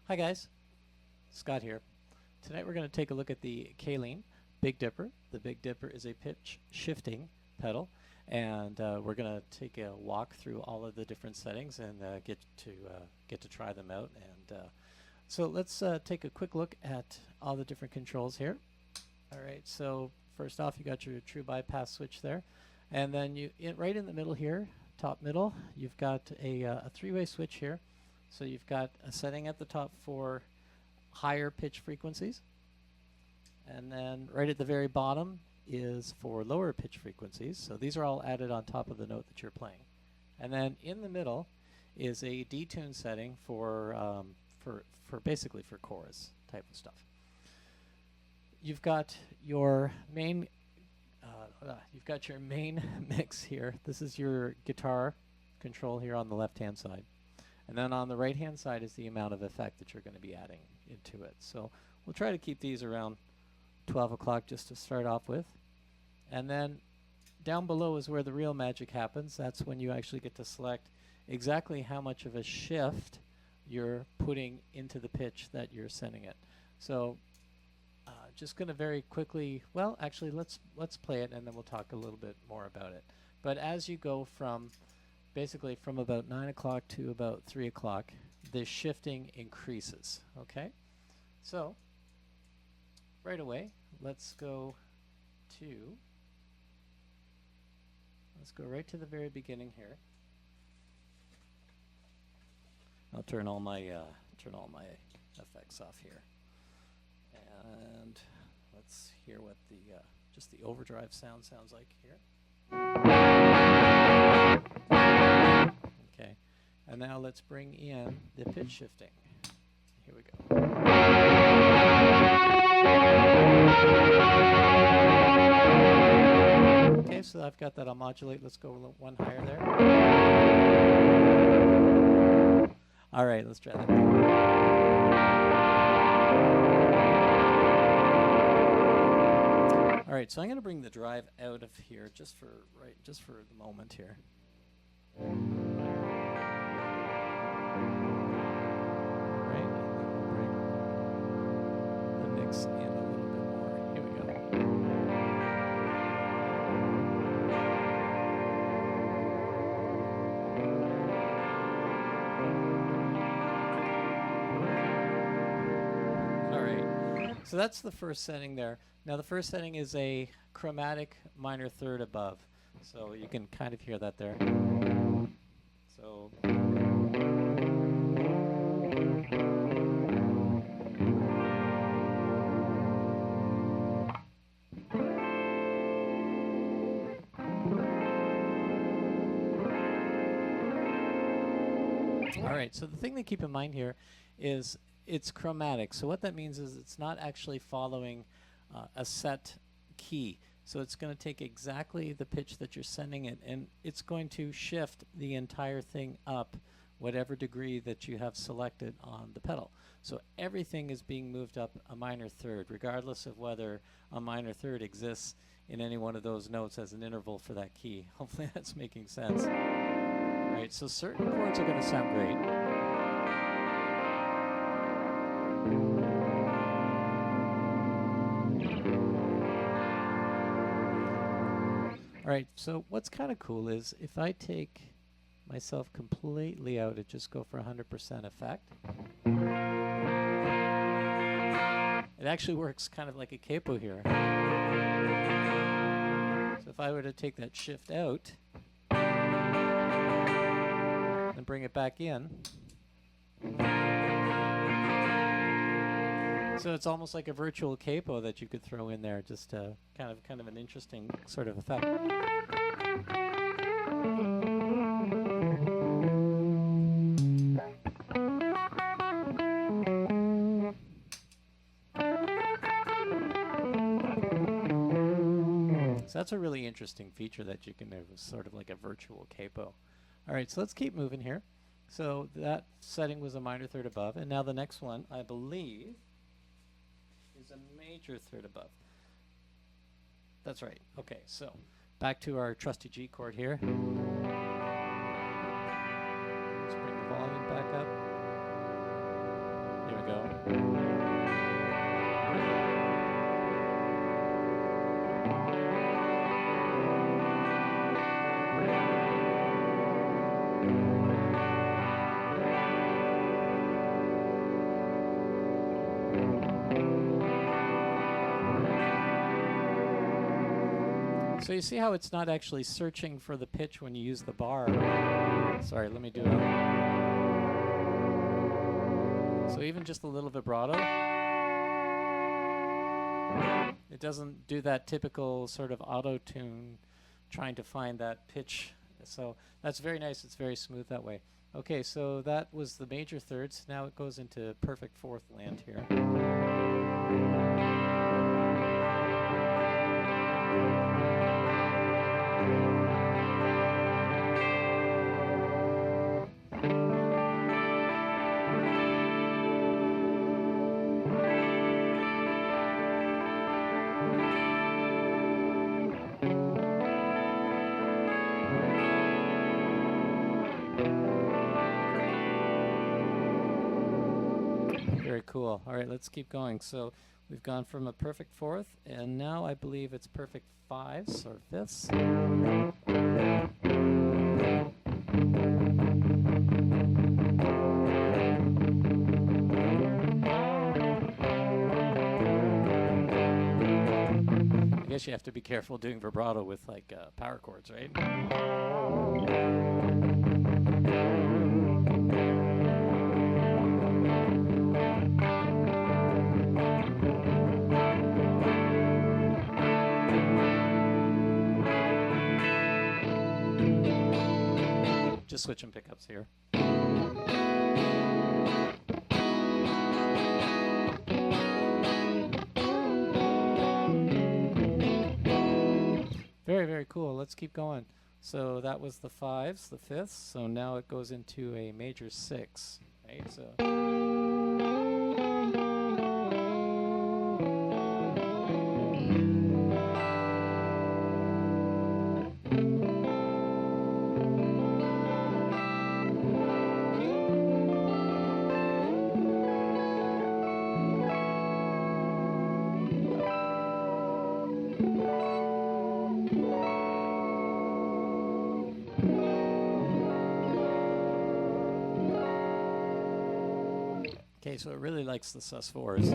Hi guys, Scott here. Tonight we're going to take a look at the Caline Big Dipper. The Big Dipper is a pitch shifting pedal, and we're going to take a walk through all of the different settings and get to try them out. And so let's take a quick look at all the different controls here. All right, so first off, you got your true bypass switch there, and then right in the middle here, top middle, you've got a three-way switch here. So you've got a setting at the top for higher pitch frequencies, and then right at the very bottom is for lower pitch frequencies. So these are all added on top of the note that you're playing. And then in the middle is a detune setting for basically for chorus type of stuff. You've got your main mix here. This is your guitar control here on the left-hand side. And then on the right-hand side is the amount of effect that you're going to be adding into it. So we'll try to keep these around 12 o'clock just to start off with. And then down below is where the real magic happens. That's when you actually get to select exactly how much of a shift you're putting into the pitch that you're sending it. So just going to very quickly, well, actually let's play it and then we'll talk a little bit more about it. But as you go from basically from about 9 o'clock to about 3 o'clock, the shifting increases, okay? So, right away, let's go right to the very beginning here. I'll turn all my effects off here. And let's hear what the just the overdrive sounds like here. Okay, and now let's bring in the pitch shifting. Here we go. Okay, so I've got that on modulate. Let's go one higher there. All right, let's try that. All right, so I'm going to bring the drive out of here just for the moment here. Right, and then we'll bring the mix in a little bit more. Here we go. All right, so that's the first setting there. Now the first setting is a chromatic minor third above, so you can kind of hear that there. So all right, so the thing to keep in mind here is it's chromatic. So what that means is it's not actually following a set key. So it's going to take exactly the pitch that you're sending it, and it's going to shift the entire thing up whatever degree that you have selected on the pedal. So everything is being moved up a minor third, regardless of whether a minor third exists in any one of those notes as an interval for that key. Hopefully that's making sense. Right, so certain chords are going to sound great. All right, so what's kind of cool is if I take myself completely out and just go for 100% effect, it actually works kind of like a capo here. So if I were to take that shift out and bring it back in, so it's almost like a virtual capo that you could throw in there, just kind of an interesting sort of effect. So that's a really interesting feature that you can do, sort of like a virtual capo. All right, so let's keep moving here. So that setting was a minor third above, and now the next one, I believe, is a major third above. That's right. Okay, so back to our trusty G chord here. Let's bring the volume back up. Here we go. So you see how it's not actually searching for the pitch when you use the bar. Sorry, let me do it. So even just a little vibrato, it doesn't do that typical sort of auto-tune trying to find that pitch. So that's very nice. It's very smooth that way. Okay, so that was the major thirds. Now it goes into perfect fourth land here. Very cool. All right, let's keep going. So we've gone from a perfect fourth, and now I believe it's perfect fives or fifths. I guess you have to be careful doing vibrato with like power chords, right? Just switching pickups here. Very, very cool. Let's keep going. So that was the fives, the fifths. So now it goes into a major six, right? So. Okay, so it really likes the sus4s.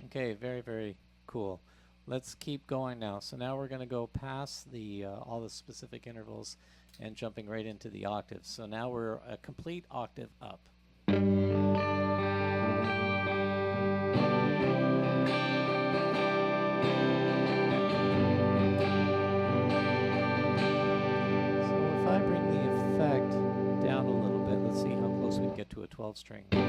Okay, very, very cool. Let's keep going now. So now we're going to go past the all the specific intervals and jumping right into the octaves. So now we're a complete octave up. Get to a 12 string. Bring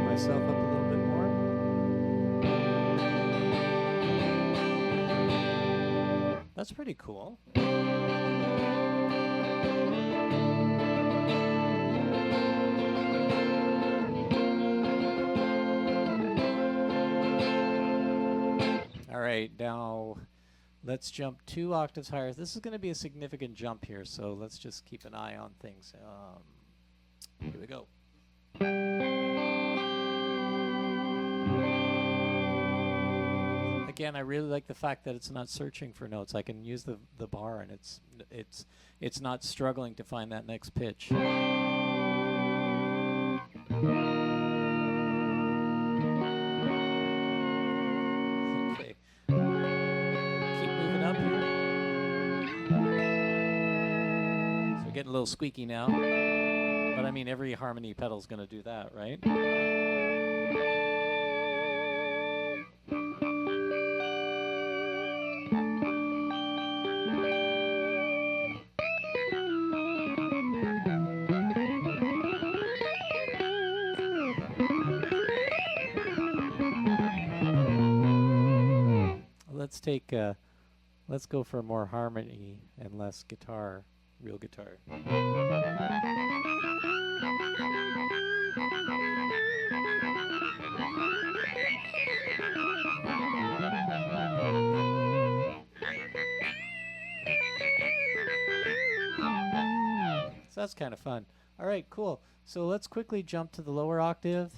myself up a little bit more. That's pretty cool. All right, now let's jump 2 octaves higher. This is going to be a significant jump here, so let's just keep an eye on things. Here we go. Again, I really like the fact that it's not searching for notes. I can use the bar, and it's not struggling to find that next pitch. Getting a little squeaky now, but I mean every harmony pedal's going to do that, right? Let's go for more harmony and less guitar. Real guitar. that's kind of fun. All right, cool. So let's quickly jump to the lower octave.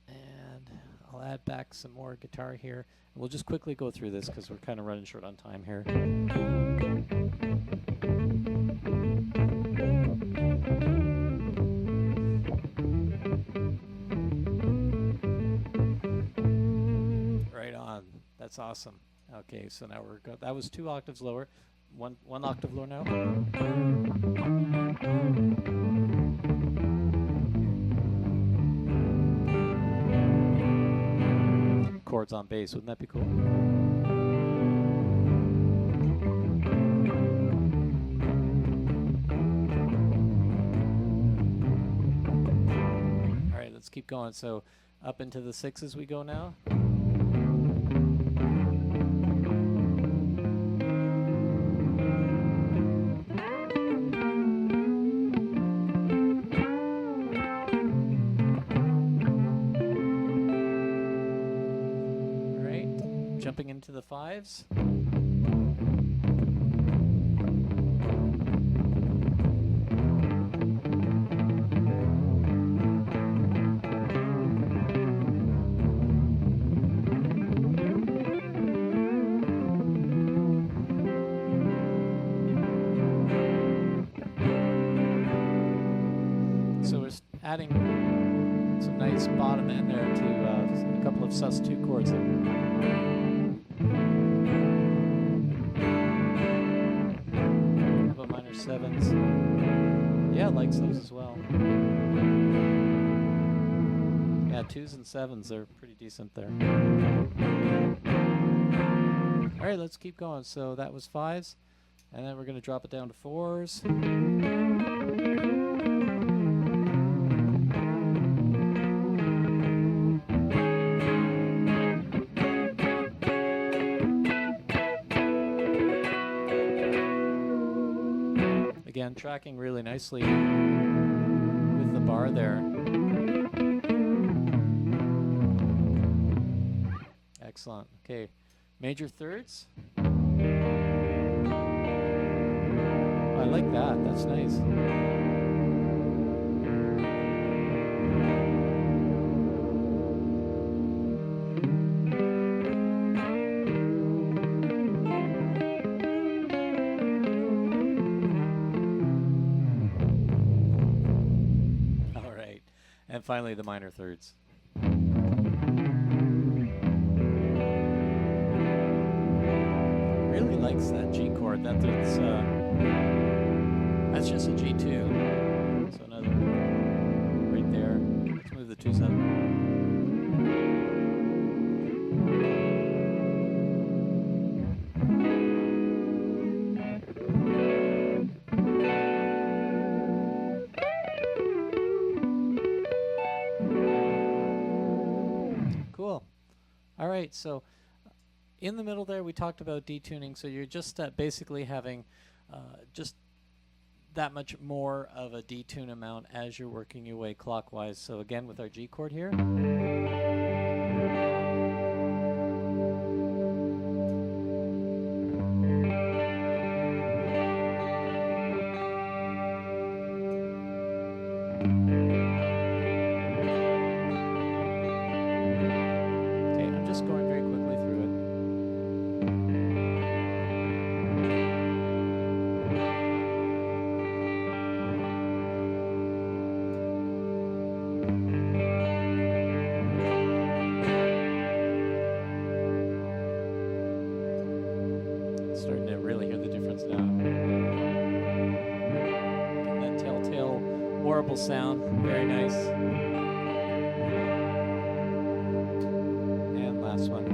And I'll add back some more guitar here. And we'll just quickly go through this because we're kind of running short on time here. Right on. That's awesome. Okay, so now we're good. That was 2 octaves lower. One octave lower now. Chords on bass. Wouldn't that be cool? All right, let's keep going. So up into the 6s we go now. Jumping into the 5s. So we're adding some nice bottom end there to a couple of sus2 chords there. Sevens. Yeah, likes those as well. Yeah, 2s and 7s are pretty decent there. All right, let's keep going. So that was 5s, and then we're going to drop it down to 4s. Again, tracking really nicely with the bar there. Excellent. Okay, major thirds. I like that. That's nice. And finally, the minor thirds. Really likes that G chord. That's just a G2. So another right there. Let's move the 2s up. All right, so in the middle there we talked about detuning, so you're just basically having just that much more of a detune amount as you're working your way clockwise. So again with our G chord here. Starting to really hear the difference now. Getting that telltale warble sound, very nice. And last one.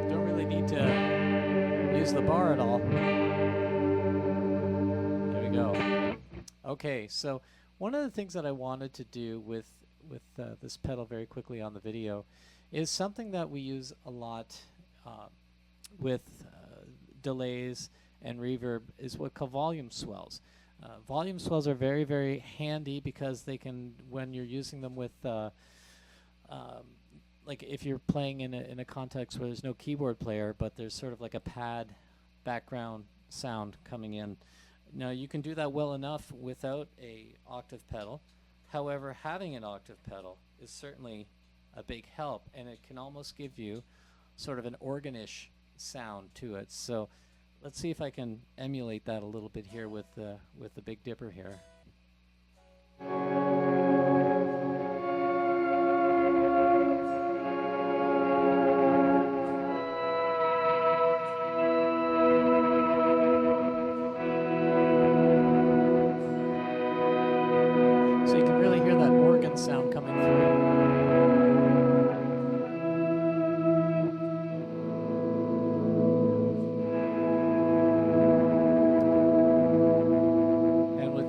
Don't really need to use the bar at all. There we go. Okay, so one of the things that I wanted to do with this pedal very quickly on the video is something that we use a lot with delays and reverb is what called volume swells. Volume swells are very, very handy because they can, when you're using them with, like if you're playing in a context where there's no keyboard player, but there's sort of like a pad background sound coming in. Now you can do that well enough without a octave pedal. However, having an octave pedal is certainly a big help, and it can almost give you sort of an organish sound to it. So let's see if I can emulate that a little bit here with the Big Dipper here. So you can really hear that organ sound coming through.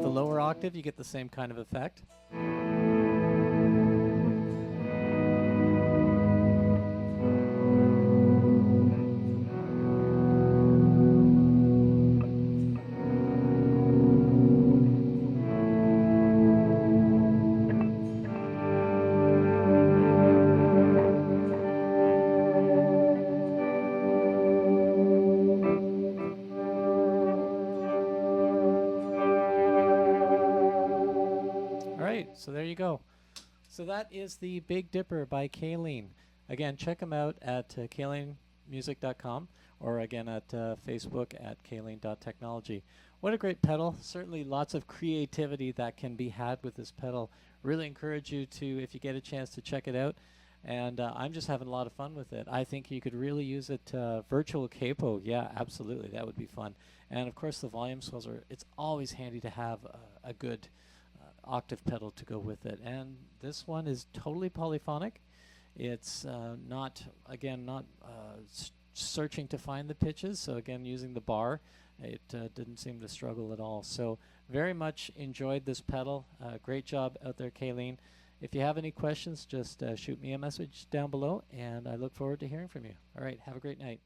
Lower octave, you get the same kind of effect. So there you go. So that is the Big Dipper by Caline. Again, check them out at calinemusic.com or again at Facebook at caline.technology. What a great pedal. Certainly lots of creativity that can be had with this pedal. Really encourage you to, if you get a chance, to check it out. And I'm just having a lot of fun with it. I think you could really use it virtual capo. Yeah, absolutely. That would be fun. And of course the volume swells it's always handy to have a good octave pedal to go with it, and this one is totally polyphonic. It's not searching to find the pitches, so again using the bar, it didn't seem to struggle at all. So very much enjoyed this pedal. Great job out there, Caline. If you have any questions, just shoot me a message down below, and I look forward to hearing from you. All right, have a great night.